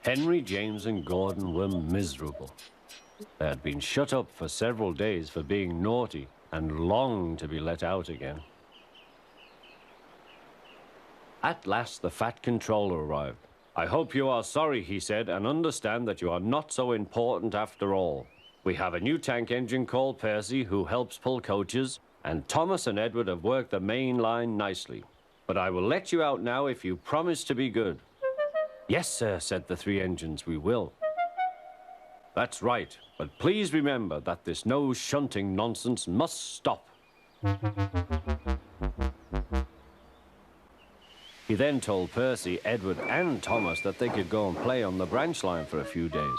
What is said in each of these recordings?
Henry, James, and Gordon were miserable. They had been shut up for several days for being naughty and longed to be let out again. At last, the Fat Controller arrived. "I hope you are sorry," he said, "and understand that you are not so important after all. We have a new tank engine called Percy who helps pull coaches, and Thomas and Edward have worked the main line nicely. But I will let you out now if you promise to be good." "Yes, sir," said the three engines, "we will." "That's right, but please remember that this no shunting nonsense must stop." He then told Percy, Edward, and Thomas that they could go and play on the branch line for a few days.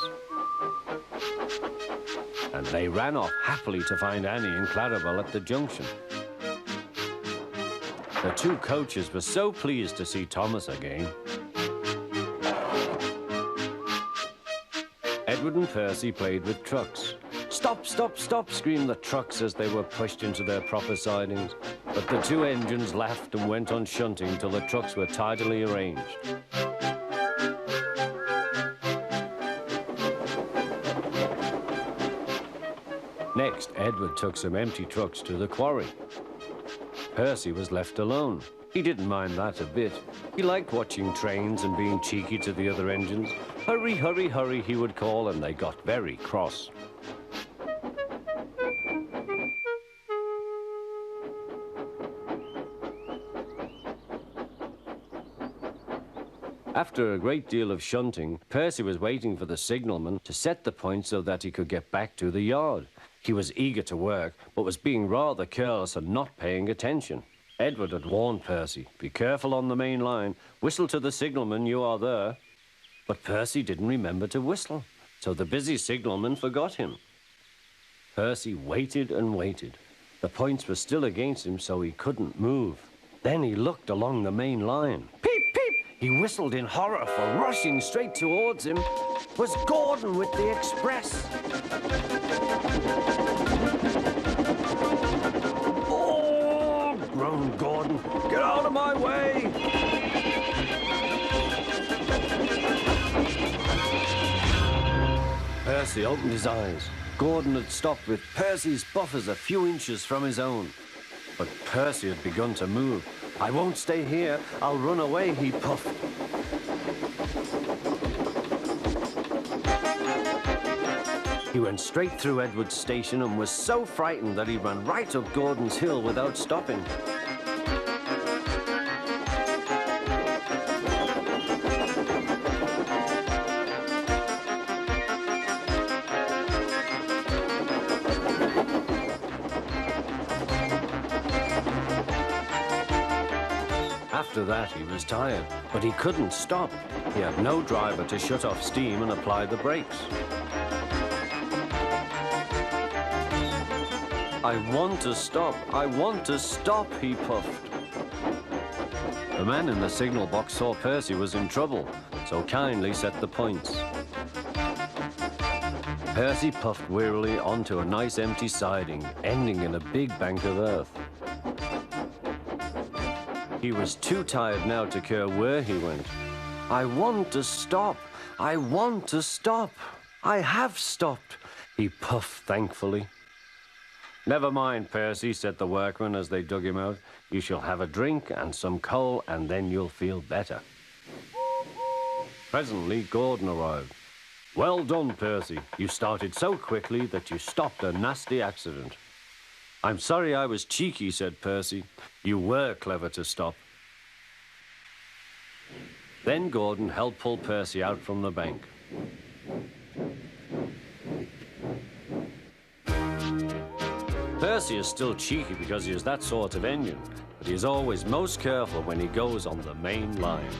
And they ran off happily to find Annie and Clarabelle at the junction. The two coaches were so pleased to see Thomas again. Edward and Percy played with trucks. "Stop, stop, stop," screamed the trucks as they were pushed into their proper sidings. But the two engines laughed and went on shunting till the trucks were tidily arranged. Next, Edward took some empty trucks to the quarry. Percy was left alone. He didn't mind that a bit. He liked watching trains and being cheeky to the other engines. "Hurry, hurry, hurry," he would call, and they got very cross. After a great deal of shunting, Percy was waiting for the signalman to set the point so that he could get back to the yard. He was eager to work, but was being rather careless and not paying attention. Edward had warned Percy, "Be careful on the main line. Whistle to the signalman you are there." But Percy didn't remember to whistle, so the busy signalman forgot him. Percy waited and waited. The points were still against him, so he couldn't move. Then he looked along the main line. Peep, peep! He whistled in horror, for rushing straight towards him was Gordon with the express. "Oh!" groaned Gordon. "Get out of my way!" Percy opened his eyes. Gordon had stopped with Percy's buffers a few inches from his own. But Percy had begun to move. "I won't stay here. I'll run away," he puffed. He went straight through Edward's station and was so frightened that he ran right up Gordon's hill without stopping. After that, he was tired, but he couldn't stop. He had no driver to shut off steam and apply the brakes. "I want to stop, I want to stop," he puffed. The man in the signal box saw Percy was in trouble, so kindly set the points. Percy puffed wearily onto a nice empty siding, ending in a big bank of earth. He was too tired now to care where he went. "I want to stop. I want to stop. I have stopped," he puffed thankfully. "Never mind, Percy," said the workman as they dug him out. "You shall have a drink and some coal, and then you'll feel better." Presently, Gordon arrived. "Well done, Percy. You started so quickly that you stopped a nasty accident." "I'm sorry I was cheeky," said Percy. "You were clever to stop." Then Gordon helped pull Percy out from the bank. Percy is still cheeky because he is that sort of engine, but he is always most careful when he goes on the main line.